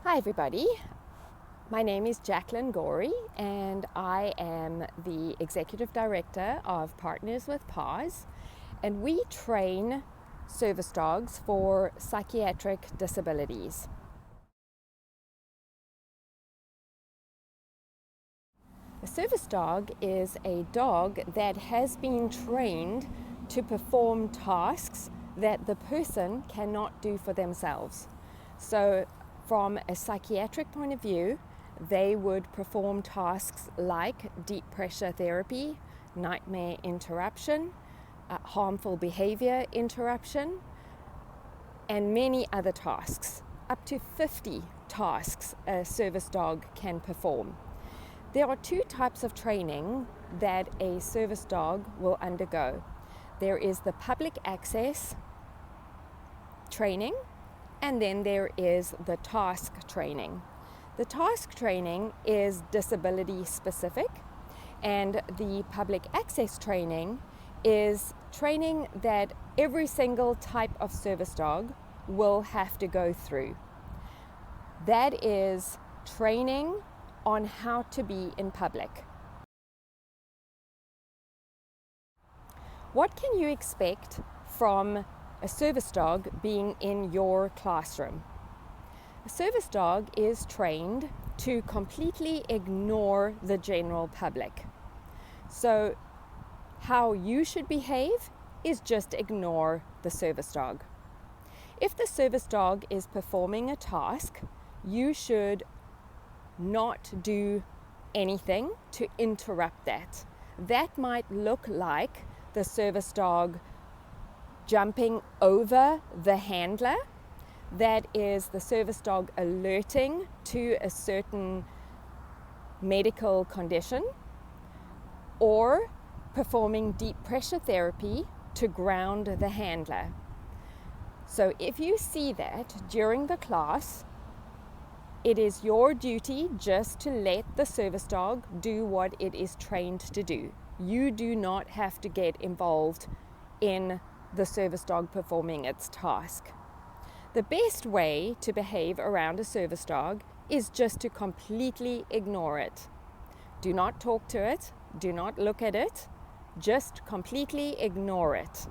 Hi everybody, my name is Jacqueline Gorey and I am the Executive Director of Partners with PAWS, and we train service dogs for psychiatric disabilities. A service dog is a dog that has been trained to perform tasks that the person cannot do for themselves. So from a psychiatric point of view, they would perform tasks like deep pressure therapy, nightmare interruption, harmful behavior interruption, and many other tasks. Up to 50 tasks a service dog can perform. There are two types of training that a service dog will undergo. There is the public access training, and then there is the task training. The task training is disability specific, and the public access training is training that every single type of service dog will have to go through. That is training on how to be in public. What can you expect from a service dog being in your classroom? A service dog is trained to completely ignore the general public. So how you should behave is just ignore the service dog. If the service dog is performing a task, you should not do anything to interrupt that. That might look like the service dog jumping over the handler. That is the service dog alerting to a certain medical condition, or performing deep pressure therapy to ground the handler. So if you see that during the class, it is your duty just to let the service dog do what it is trained to do. You do not have to get involved in the service dog performing its task. The best way to behave around a service dog is just to completely ignore it. Do not talk to it, do not look at it, just completely ignore it.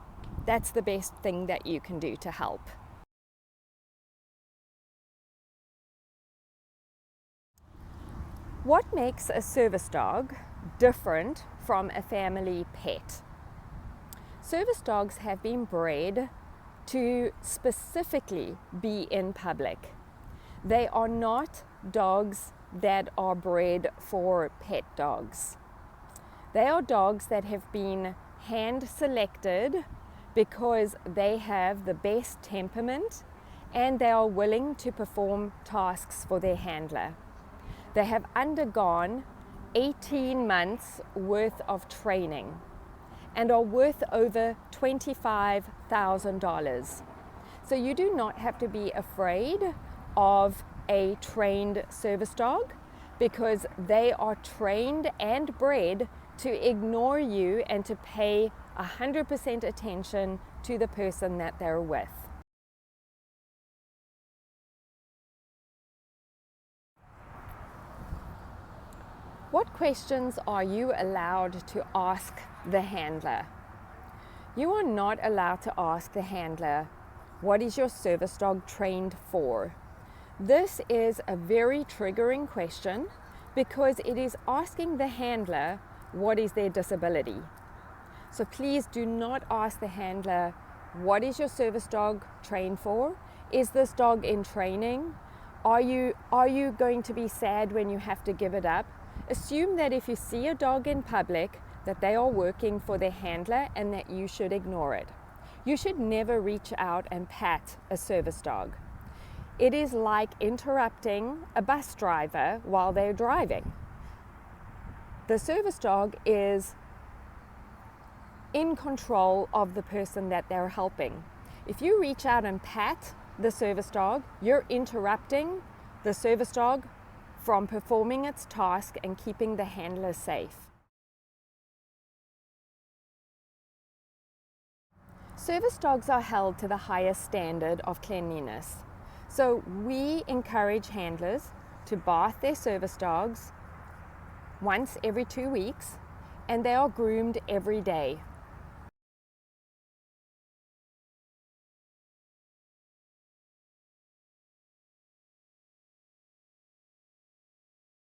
That's the best thing that you can do to help. What makes a service dog different from a family pet? Service dogs have been bred to specifically be in public. They are not dogs that are bred for pet dogs. They are dogs that have been hand selected because they have the best temperament and they are willing to perform tasks for their handler. They have undergone 18 months worth of training and are worth over $25,000. So you do not have to be afraid of a trained service dog, because they are trained and bred to ignore you and to pay 100% attention to the person that they're with. What questions are you allowed to ask the handler? You are not allowed to ask the handler, what is your service dog trained for? This is a very triggering question because it is asking the handler what is their disability. So please do not ask the handler, what is your service dog trained for? Is this dog in training? Are you going to be sad when you have to give it up? Assume that if you see a dog in public, that they are working for their handler and that you should ignore it. You should never reach out and pat a service dog. It is like interrupting a bus driver while they're driving. The service dog is in control of the person that they're helping. If you reach out and pat the service dog, you're interrupting the service dog from performing its task and keeping the handler safe. Service dogs are held to the highest standard of cleanliness. So we encourage handlers to bath their service dogs once every 2 weeks, and they are groomed every day.